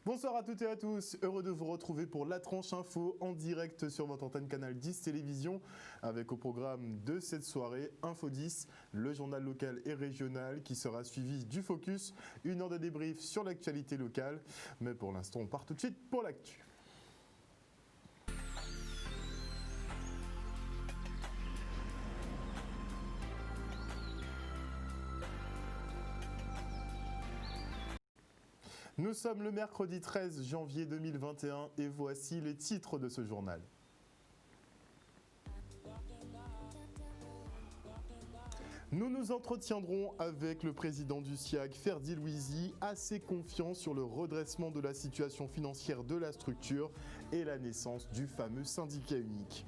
Bonsoir à toutes et à tous, heureux de vous retrouver pour La Tranche Info en direct sur votre antenne Canal 10 Télévision avec au programme de cette soirée Info 10, le journal local et régional qui sera suivi du Focus, une heure de débrief sur l'actualité locale. Mais pour l'instant, on part tout de suite pour l'actu. Nous sommes le mercredi 13 janvier 2021 et voici les titres de ce journal. Nous nous entretiendrons avec le président du SIAC, Ferdi Louisi, assez confiant sur le redressement de la situation financière de la structure et la naissance du fameux syndicat unique.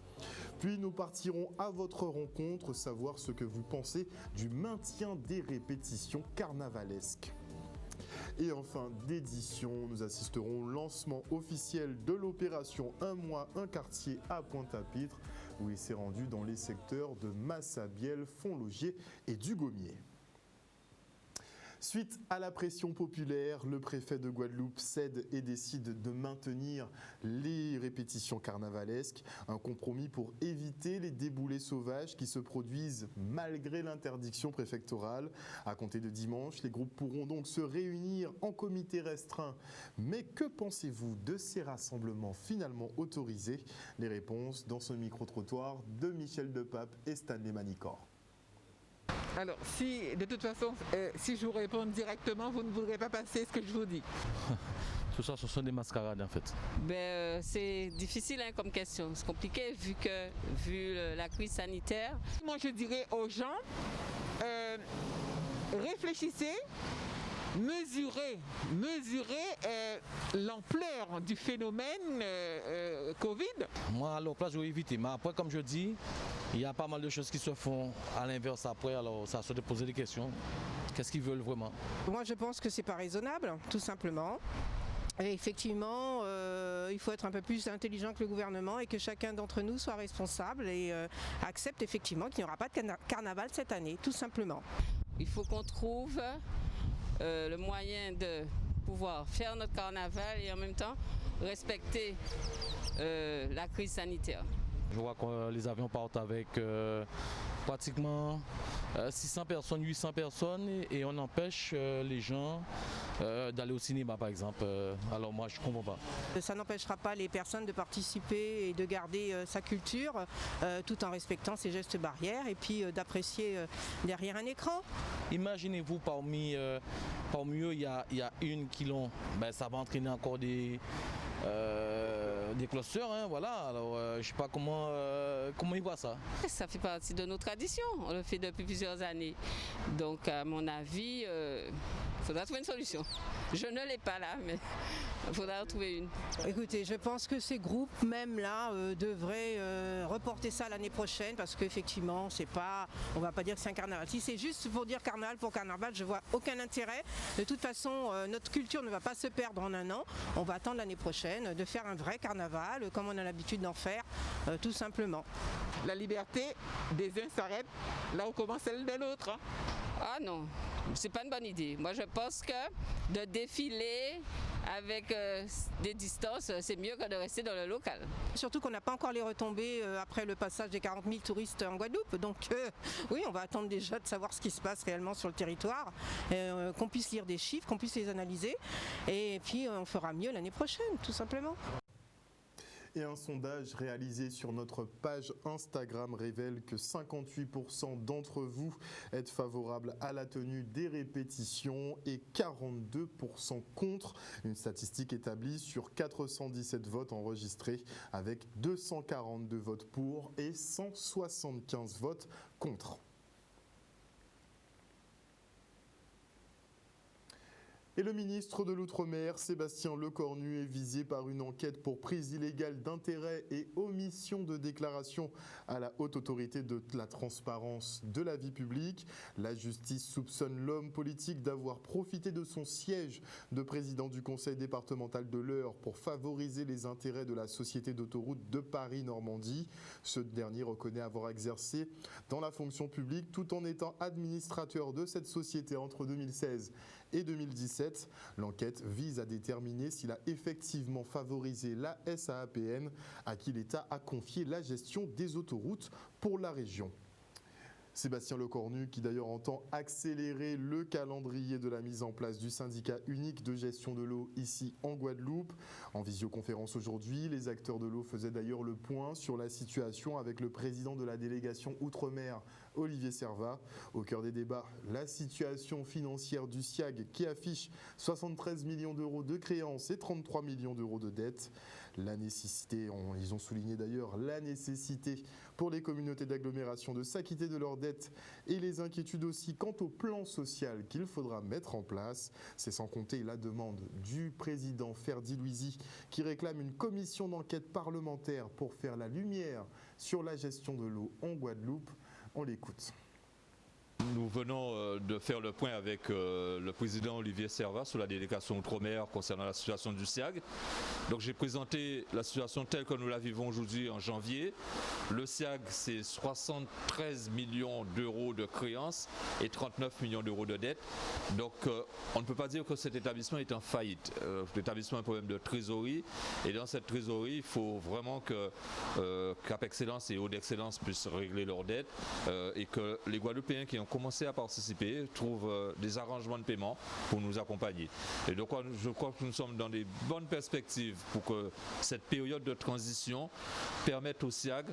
Puis nous partirons à votre rencontre, savoir ce que vous pensez du maintien des répétitions carnavalesques. Et en fin d'édition, nous assisterons au lancement officiel de l'opération Un mois, un quartier à Pointe-à-Pitre, où il s'est rendu dans les secteurs de Massabielle, Fontlaugier et du Gommier. Suite à la pression populaire, le préfet de Guadeloupe cède et décide de maintenir les répétitions carnavalesques, un compromis pour éviter les déboulés sauvages qui se produisent malgré l'interdiction préfectorale. À compter de dimanche, les groupes pourront donc se réunir en comité restreint. Mais que pensez-vous de ces rassemblements finalement autorisés? Les réponses dans ce micro-trottoir de Michel Depape et Stanley Manicor. Alors, si de toute façon, si je vous réponds directement, vous ne voudrez pas passer ce que je vous dis. Tout ça, ce sont des mascarades en fait. C'est difficile comme question, c'est compliqué vu la crise sanitaire. Moi, je dirais aux gens, réfléchissez, mesurez l'ampleur du phénomène Covid. Moi, à leur place, je vais éviter. Mais après, comme je dis, il y a pas mal de choses qui se font à l'inverse après. Alors, ça se de poser des questions. Qu'est-ce qu'ils veulent vraiment? Moi, je pense que c'est pas raisonnable, tout simplement. Et effectivement, il faut être un peu plus intelligent que le gouvernement et que chacun d'entre nous soit responsable et accepte effectivement qu'il n'y aura pas de carnaval cette année, tout simplement. Il faut qu'on trouve le moyen de pouvoir faire notre carnaval et en même temps respecter la crise sanitaire. Je vois que les avions partent avec pratiquement 600 personnes, 800 personnes et on empêche les gens d'aller au cinéma par exemple. Alors moi je ne comprends pas. Ça n'empêchera pas les personnes de participer et de garder sa culture tout en respectant ses gestes barrières et puis d'apprécier derrière un écran. Imaginez-vous parmi eux il y a une qui l'ont, ça va entraîner encore des clusters, hein, voilà. Alors je ne sais pas comment ils voient ça. Ça fait partie de nos traditions, on le fait depuis plusieurs années. Donc à mon avis, il faudra trouver une solution. Je ne l'ai pas là, mais il faudra en trouver une. Écoutez, je pense que ces groupes même là devraient reporter ça l'année prochaine parce qu'effectivement, c'est pas, on va pas dire que c'est un carnaval. Si c'est juste pour dire carnaval pour carnaval, je vois aucun intérêt. De toute façon, notre culture ne va pas se perdre en un an. On va attendre l'année prochaine de faire un vrai carnaval comme on a l'habitude d'en faire, tout simplement. La liberté des uns s'arrête là où commence celle des autres. Hein. Ah non, c'est pas une bonne idée. Moi je pense que de défiler avec des distances, c'est mieux que de rester dans le local. Surtout qu'on n'a pas encore les retombées après le passage des 40 000 touristes en Guadeloupe. Donc oui, on va attendre déjà de savoir ce qui se passe réellement sur le territoire, qu'on puisse lire des chiffres, qu'on puisse les analyser. Et puis on fera mieux l'année prochaine, tout simplement. Et un sondage réalisé sur notre page Instagram révèle que 58% d'entre vous êtes favorables à la tenue des répétitions et 42% contre. Une statistique établie sur 417 votes enregistrés avec 242 votes pour et 175 votes contre. Et le ministre de l'Outre-mer, Sébastien Lecornu, est visé par une enquête pour prise illégale d'intérêt et omission de déclaration à la Haute Autorité de la Transparence de la vie publique. La justice soupçonne l'homme politique d'avoir profité de son siège de président du conseil départemental de l'Eure pour favoriser les intérêts de la société d'autoroute de Paris-Normandie. Ce dernier reconnaît avoir exercé dans la fonction publique tout en étant administrateur de cette société entre 2016 et 2017. L'enquête vise à déterminer s'il a effectivement favorisé la SAAPN à qui l'État a confié la gestion des autoroutes pour la région. Sébastien Lecornu, qui d'ailleurs entend accélérer le calendrier de la mise en place du syndicat unique de gestion de l'eau ici en Guadeloupe. En visioconférence aujourd'hui, les acteurs de l'eau faisaient d'ailleurs le point sur la situation avec le président de la délégation Outre-mer, Olivier Servat. Au cœur des débats, la situation financière du SIAG qui affiche 73 millions d'euros de créances et 33 millions d'euros de dettes. La nécessité, ils ont souligné d'ailleurs la nécessité pour les communautés d'agglomération de s'acquitter de leurs dettes et les inquiétudes aussi quant au plan social qu'il faudra mettre en place. C'est sans compter la demande du président Ferdi Louisi qui réclame une commission d'enquête parlementaire pour faire la lumière sur la gestion de l'eau en Guadeloupe. On l'écoute. Nous venons de faire le point avec le président Olivier Servat sur la délégation Outre-mer concernant la situation du SIAG. Donc j'ai présenté la situation telle que nous la vivons aujourd'hui en janvier. Le SIAG, c'est 73 millions d'euros de créances et 39 millions d'euros de dettes. Donc on ne peut pas dire que cet établissement est en faillite. L'établissement a un problème de trésorerie et dans cette trésorerie, il faut vraiment que Cap Excellence et Eau d'Excellence puissent régler leurs dettes et que les Guadeloupéens qui ont commencé à participer trouvent des arrangements de paiement pour nous accompagner. Et donc je crois que nous sommes dans des bonnes perspectives pour que cette période de transition permette au SIAG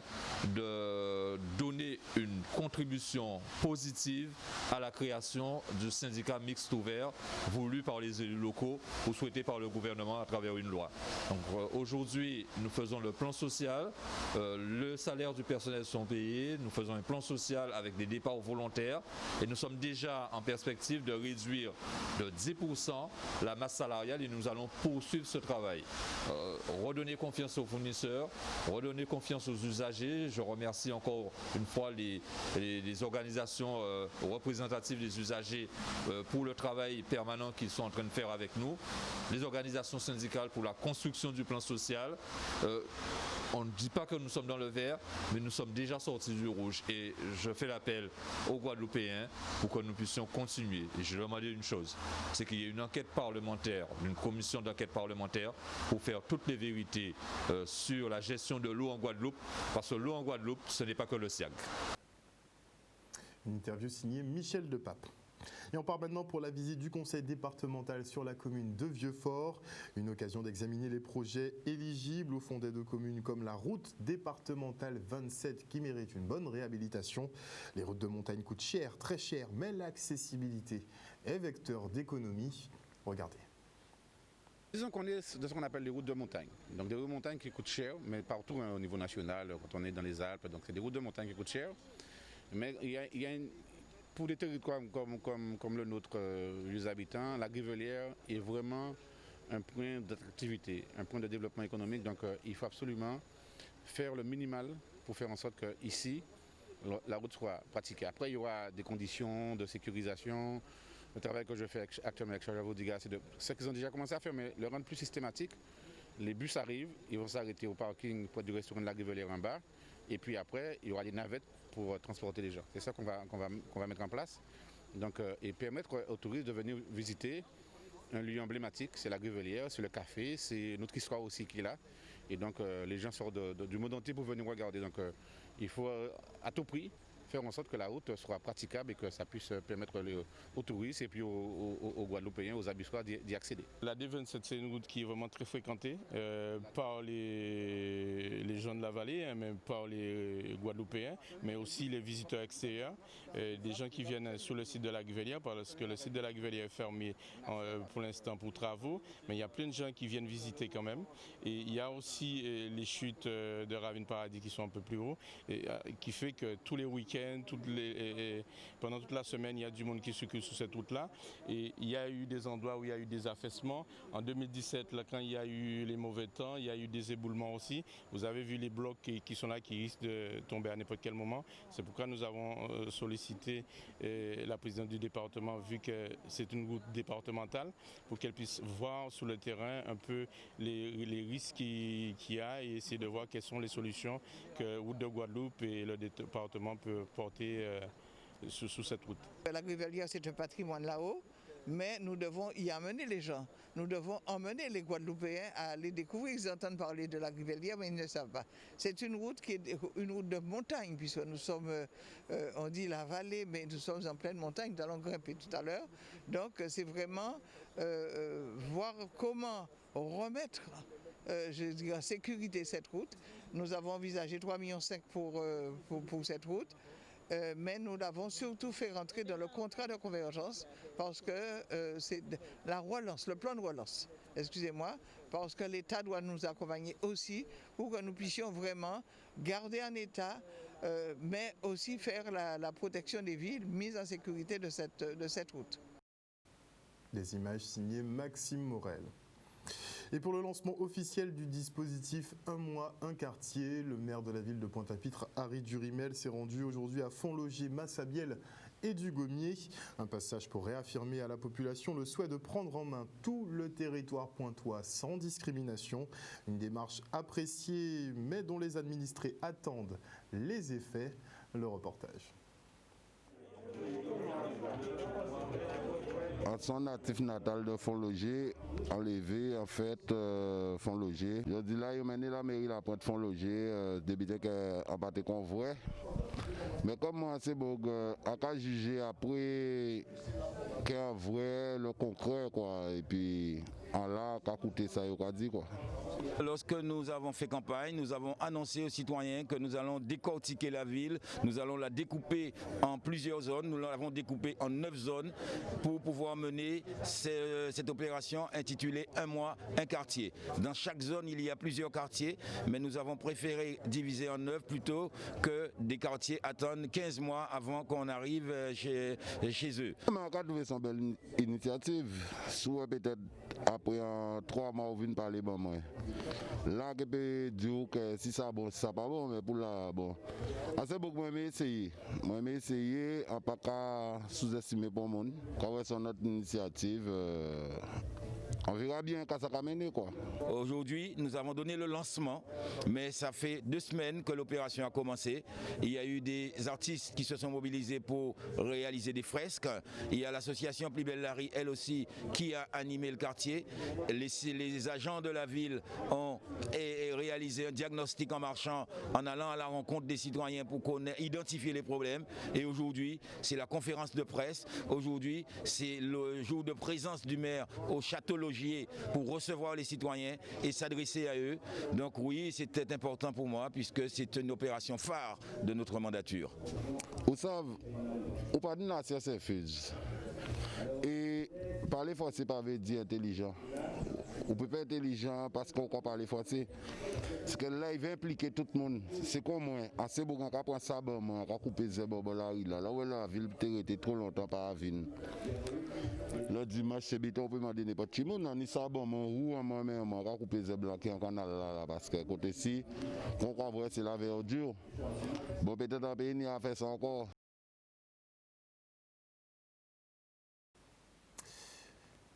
de donner une contribution positive à la création du syndicat mixte ouvert voulu par les élus locaux ou souhaité par le gouvernement à travers une loi. Donc aujourd'hui, nous faisons le plan social, le salaire du personnel sont payés, nous faisons un plan social avec des départs volontaires et nous sommes déjà en perspective de réduire de 10% la masse salariale et nous allons poursuivre ce travail. Redonner confiance aux fournisseurs, redonner confiance aux usagers. Je remercie encore une fois les organisations représentatives des usagers pour le travail permanent qu'ils sont en train de faire avec nous, les organisations syndicales pour la construction du plan social. On ne dit pas que nous sommes dans le vert, mais nous sommes déjà sortis du rouge et je fais l'appel aux Guadeloupéens pour que nous puissions continuer. Et je demande une chose, c'est qu'il y ait une enquête parlementaire, une commission d'enquête parlementaire pour faire toutes les vérités sur la gestion de l'eau en Guadeloupe, parce que l'eau en Guadeloupe, ce n'est pas que le SIAG. Une interview signée Michel Depape. Et on part maintenant pour la visite du conseil départemental sur la commune de Vieux-Fort. Une occasion d'examiner les projets éligibles au fond d'aide aux communes comme la route départementale 27 qui mérite une bonne réhabilitation. Les routes de montagne coûtent cher, très cher, mais l'accessibilité est vecteur d'économie. Regardez. Disons qu'on est de ce qu'on appelle les routes de montagne. Donc des routes de montagne qui coûtent cher, mais partout au niveau national, quand on est dans les Alpes, donc c'est des routes de montagne qui coûtent cher. Mais il y a pour des territoires comme le nôtre, les habitants, la Grivelière est vraiment un point d'attractivité, un point de développement économique. Donc il faut absolument faire le minimal pour faire en sorte qu'ici, la route soit pratiquée. Après, il y aura des conditions de sécurisation. Le travail que je fais actuellement avec Charles Vaudiga, c'est ce qu'ils ont déjà commencé à faire, mais le rendre plus systématique. Les bus arrivent, ils vont s'arrêter au parking près du restaurant de la Grivelière en bas. Et puis après, il y aura des navettes pour transporter les gens. C'est ça qu'on va mettre en place. Donc, et permettre aux touristes de venir visiter un lieu emblématique, c'est la Grivelière, c'est le café, c'est notre histoire aussi qui est là. Et donc les gens sortent du monde entier pour venir regarder. Donc il faut à tout prix faire en sorte que la route soit praticable et que ça puisse permettre aux touristes et puis aux Guadeloupéens, aux Abyssois d'y accéder. La D27, c'est une route qui est vraiment très fréquentée par les gens de la vallée, hein, même par les Guadeloupéens, mais aussi les visiteurs extérieurs, des gens qui viennent sur le site de la Grivelière, parce que le site de la Grivelière est fermé pour l'instant pour travaux, mais il y a plein de gens qui viennent visiter quand même. Et il y a aussi les chutes de Ravine Paradis qui sont un peu plus haut, et qui fait que tous les week-ends, pendant toute la semaine, il y a du monde qui circule sur cette route-là. Et il y a eu des endroits où il y a eu des affaissements. En 2017, là, quand il y a eu les mauvais temps, il y a eu des éboulements aussi. Vous avez vu les blocs qui sont là, qui risquent de tomber à n'importe quel moment. C'est pourquoi nous avons sollicité la présidente du département, vu que c'est une route départementale, pour qu'elle puisse voir sur le terrain un peu les risques qu'il y a et essayer de voir quelles sont les solutions que Route de Guadeloupe et le département peuvent porter sous cette route. La Grivelière, c'est un patrimoine là-haut. mais nous devons y amener les gens. Nous devons emmener les Guadeloupéens à aller découvrir. Ils entendent parler de la Rivelière, mais ils ne savent pas. C'est une route qui est une route de montagne, puisque nous sommes, on dit la vallée, mais nous sommes en pleine montagne, nous allons grimper tout à l'heure. Donc c'est vraiment voir comment remettre en sécurité cette route. Nous avons envisagé 3,5 millions pour cette route. Mais nous l'avons surtout fait rentrer dans le contrat de convergence parce que c'est la relance, le plan de relance, excusez-moi, parce que l'État doit nous accompagner aussi pour que nous puissions vraiment garder en état, mais aussi faire la protection des villes, mise en sécurité de cette route. Des images signées Maxime Morel. Et pour le lancement officiel du dispositif Un mois, un quartier, le maire de la ville de Pointe-à-Pitre, Harry Durimel, s'est rendu aujourd'hui à Fontlogé, Massabielle et Dugommier. Un passage pour réaffirmer à la population le souhait de prendre en main tout le territoire pointois sans discrimination. Une démarche appréciée mais dont les administrés attendent les effets. Le reportage. À son natif natal de Fontlogé, enlevé en fait Fontlogé. Je dis là, il mène la mairie la pointe Fontlogé, débuté qu'à battre convoi. Mais comme moi, c'est bon, à qu'à juger après qu'un vrai le concret quoi, et puis en là, qu'à coûter ça, il a dit quoi. Lorsque nous avons fait campagne, nous avons annoncé aux citoyens que nous allons décortiquer la ville, nous allons la découper en plusieurs zones, nous l'avons découpée en 9 zones pour pouvoir mener cette opération intitulée Un mois, un quartier. Dans chaque zone, il y a plusieurs quartiers, mais nous avons préféré diviser en 9 plutôt que des quartiers attendent 15 mois avant qu'on arrive chez eux. Je trouve ça une belle initiative, soit peut-être après 3 mois, on vient parler bon moi. Là, je peux dire que si ça bon, ça pas bon, mais pour là, bon. C'est beaucoup moi essayer. Moi essayer, à pas qu'à sous-estimer pour le monde. Quand c'est notre initiative, on verra bien quand ça va mener quoi. Aujourd'hui, nous avons donné le lancement, mais ça fait 2 semaines que l'opération a commencé. Il y a eu des artistes qui se sont mobilisés pour réaliser des fresques. Il y a l'association Plus Belle la Rue, elle aussi, qui a animé le quartier. Les agents de la ville ont réalisé un diagnostic en marchant, en allant à la rencontre des citoyens pour identifier les problèmes. Et aujourd'hui, c'est la conférence de presse. Aujourd'hui, c'est le jour de présence du maire au château logis pour recevoir les citoyens et s'adresser à eux. Donc oui, c'était important pour moi puisque c'est une opération phare de notre mandature. Vous savez, au pas de nation c'est fuse. Et parler français pas veut dire intelligent. On peut pas être intelligent parce qu'on peut parler français. Parce que là, il va impliquer tout le monde. C'est comme moi, assez bon qu'on prend ça, on va couper ces bobos là où la ville était trop longtemps par la ville. Le dimanche, c'est béton, on peut demander n'importe qui. On a ni ça, bon, mon moi-même, on va couper ces blancs qui en canal là, parce que côté ci, on croit vrai, c'est la verdure. Bon, peut-être un pays n'y a fait ça encore.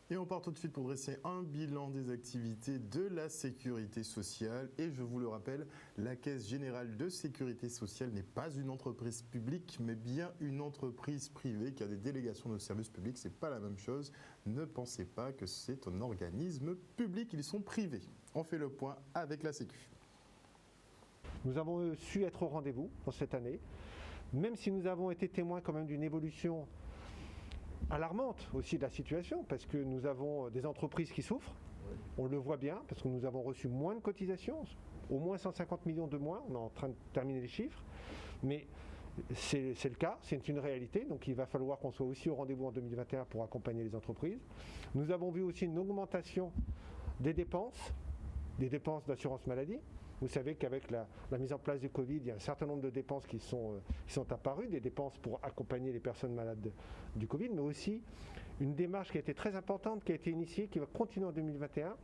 Et on part tout de suite pour dresser un bilan des activités de la sécurité sociale. Et je vous le rappelle, la Caisse générale de sécurité sociale n'est pas une entreprise publique, mais bien une entreprise privée qui a des délégations de services publics. Ce n'est pas la même chose. Ne pensez pas que c'est un organisme public, ils sont privés. On fait le point avec la Sécu. Nous avons su être au rendez-vous pour cette année, même si nous avons été témoins quand même d'une évolution alarmante aussi de la situation, parce que nous avons des entreprises qui souffrent, on le voit bien, parce que nous avons reçu moins de cotisations, au moins 150 millions de moins, on est en train de terminer les chiffres, mais c'est le cas, c'est une réalité, donc il va falloir qu'on soit aussi au rendez-vous en 2021 pour accompagner les entreprises. Nous avons vu aussi une augmentation des dépenses d'assurance maladie. Vous savez qu'avec la mise en place du Covid, il y a un certain nombre de dépenses qui sont apparues, des dépenses pour accompagner les personnes malades du Covid, mais aussi une démarche qui a été très importante, qui a été initiée, qui va continuer en 2021,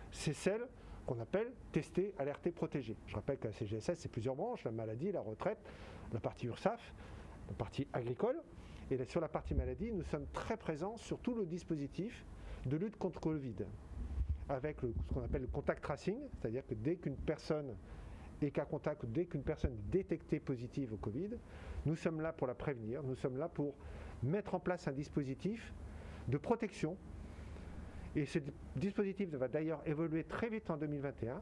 c'est celle qu'on appelle tester, alerter, protéger. Je rappelle qu'à la CGSS, c'est plusieurs branches, la maladie, la retraite, la partie URSSAF, la partie agricole, et sur la partie maladie, nous sommes très présents sur tout le dispositif de lutte contre Covid, avec ce qu'on appelle le contact tracing, c'est-à-dire que dès qu'une personne est cas contact, dès qu'une personne est détectée positive au Covid, nous sommes là pour la prévenir, nous sommes là pour mettre en place un dispositif de protection. Et ce dispositif va d'ailleurs évoluer très vite en 2021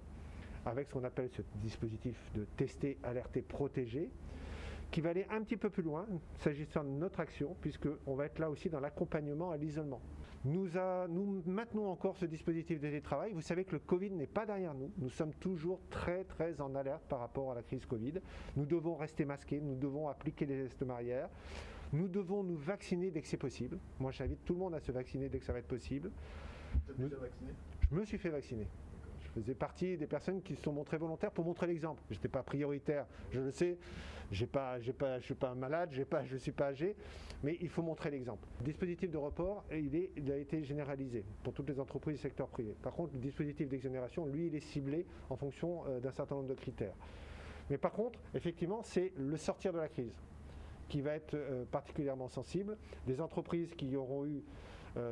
avec ce qu'on appelle ce dispositif de tester, alerter, protéger, qui va aller un petit peu plus loin s'agissant de notre action, puisqu'on va être là aussi dans l'accompagnement à l'isolement. Nous maintenons encore ce dispositif de télétravail. Vous savez que le Covid n'est pas derrière nous. Nous sommes toujours très en alerte par rapport à la crise Covid. Nous devons rester masqués, nous devons appliquer les gestes barrières. Nous devons nous vacciner dès que c'est possible. Moi, j'invite tout le monde à se vacciner dès que ça va être possible. Tu as déjà vacciné ? Je me suis fait vacciner. Je faisais partie des personnes qui se sont montrées volontaires pour montrer l'exemple. Je n'étais pas prioritaire, je le sais. Je ne suis pas malade, je ne suis pas âgé, mais il faut montrer l'exemple. Le dispositif de report, il a été généralisé pour toutes les entreprises du secteur privé. Par contre, le dispositif d'exonération, lui, il est ciblé en fonction d'un certain nombre de critères. Mais par contre, effectivement, c'est le sortir de la crise qui va être particulièrement sensible. Des entreprises qui auront eu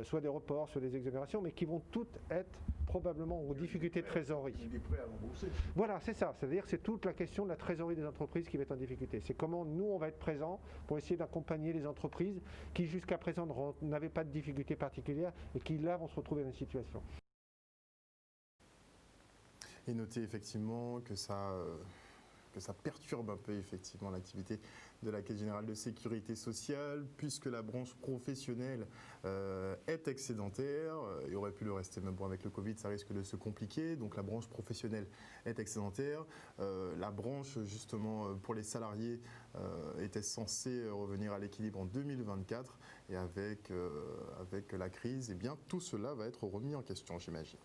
soit des reports, soit des exonérations, mais qui vont toutes être probablement aux difficultés de trésorerie. Il est prêt à rembourser. Voilà, c'est ça. C'est-à-dire que c'est toute la question de la trésorerie des entreprises qui va être en difficulté. C'est comment nous, on va être présents pour essayer d'accompagner les entreprises qui, jusqu'à présent, n'avaient pas de difficultés particulières et qui, là, vont se retrouver dans une situation. Et notez effectivement que ça perturbe un peu effectivement l'activité de la Caisse générale de sécurité sociale, puisque la branche professionnelle est excédentaire. Il aurait pu le rester, même bon, avec le Covid, ça risque de se compliquer. Donc la branche professionnelle est excédentaire. La branche, justement, pour les salariés, était censée revenir à l'équilibre en 2024. Et avec la crise, eh bien, tout cela va être remis en question, j'imagine.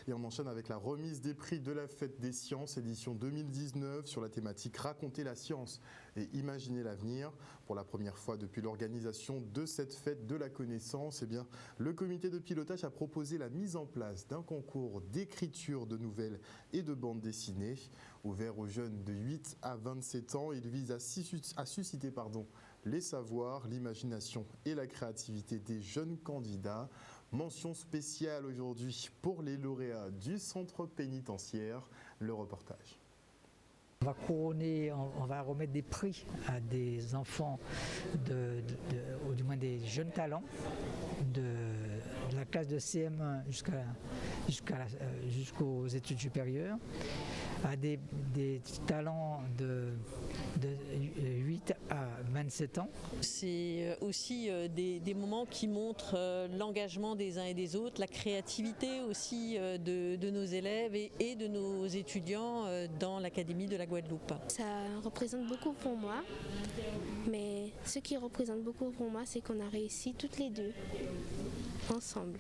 Et on enchaîne avec la remise des prix de la Fête des Sciences, édition 2019, sur la thématique « Raconter la science et imaginer l'avenir ». Pour la première fois depuis l'organisation de cette fête de la connaissance, eh bien, le comité de pilotage a proposé la mise en place d'un concours d'écriture de nouvelles et de bandes dessinées. Ouvert aux jeunes de 8 à 27 ans, il vise à susciter les savoirs, l'imagination et la créativité des jeunes candidats. Mention spéciale aujourd'hui pour les lauréats du centre pénitentiaire. Le reportage. On va couronner, on va remettre des prix à des enfants, ou du moins des jeunes talents de la classe de CM1 jusqu'aux études supérieures, à des talents de 8 à 27 ans. C'est aussi des moments qui montrent l'engagement des uns et des autres, la créativité aussi de nos élèves et de nos étudiants dans l'Académie de la Guadeloupe. Ça représente beaucoup pour moi, mais ce qui représente beaucoup pour moi, c'est qu'on a réussi toutes les deux, ensemble.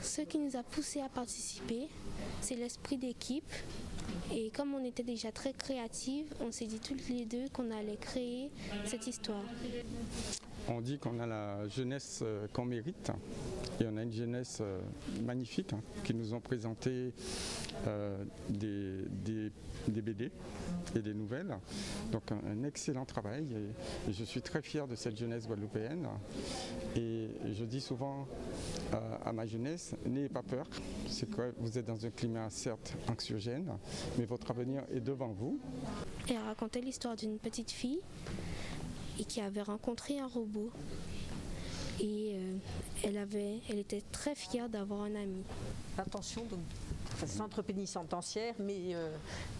Ce qui nous a poussés à participer, c'est l'esprit d'équipe. Et comme on était déjà très créatives, on s'est dit toutes les deux qu'on allait créer cette histoire. On dit qu'on a la jeunesse qu'on mérite et on a une jeunesse magnifique qui nous ont présenté des BD et des nouvelles. Donc un excellent travail et je suis très fier de cette jeunesse guadeloupéenne. Et je dis souvent à ma jeunesse, n'ayez pas peur, c'est que vous êtes dans un climat certes anxiogène, mais votre avenir est devant vous. Elle racontait l'histoire d'une petite fille et qui avait rencontré un robot. Et elle était très fière d'avoir un ami. Attention, donc, centre pénitentiaire, mais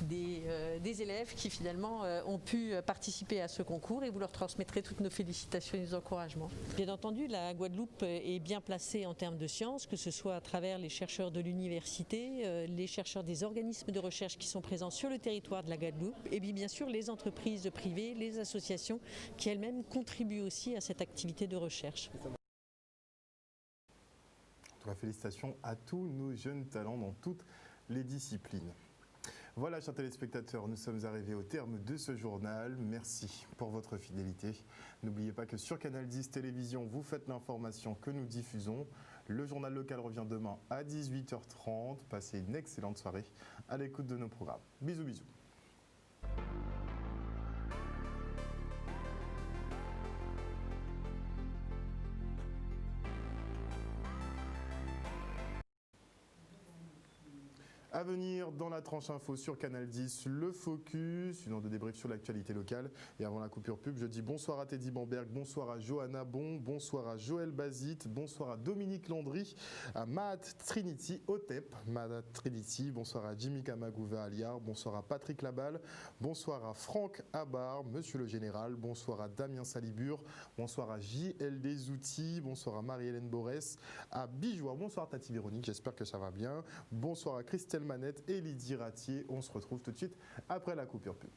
des élèves qui finalement ont pu participer à ce concours et vous leur transmettrez toutes nos félicitations et nos encouragements. Bien entendu, la Guadeloupe est bien placée en termes de sciences, que ce soit à travers les chercheurs de l'université, les chercheurs des organismes de recherche qui sont présents sur le territoire de la Guadeloupe et bien sûr les entreprises privées, les associations qui elles-mêmes contribuent aussi à cette activité de recherche. Félicitations à tous nos jeunes talents dans toutes les disciplines. Voilà, chers téléspectateurs, nous sommes arrivés au terme de ce journal. Merci pour votre fidélité. N'oubliez pas que sur Canal 10 Télévision, vous faites l'information que nous diffusons. Le journal local revient demain à 18h30. Passez une excellente soirée à l'écoute de nos programmes. Bisous, bisous. À venir dans la tranche info sur Canal 10, le Focus, une heure de débrief sur l'actualité locale. Et avant la coupure pub, je dis bonsoir à Teddy Bamberg, bonsoir à Johanna Bon, bonsoir à Joël Bazit, bonsoir à Dominique Landry, à Matt Trinity Otep, Matt Trinity, bonsoir à Jimmy Kamagouva Aliar, bonsoir à Patrick Laballe, bonsoir à Franck Abar, Monsieur le Général, bonsoir à Damien Salibur, bonsoir à JLD Zouti, bonsoir à Marie-Hélène Borès, à Bijoua, bonsoir Tati Véronique, j'espère que ça va bien, bonsoir à Christelle Manette et Lydie Ratier. On se retrouve tout de suite après la coupure pub.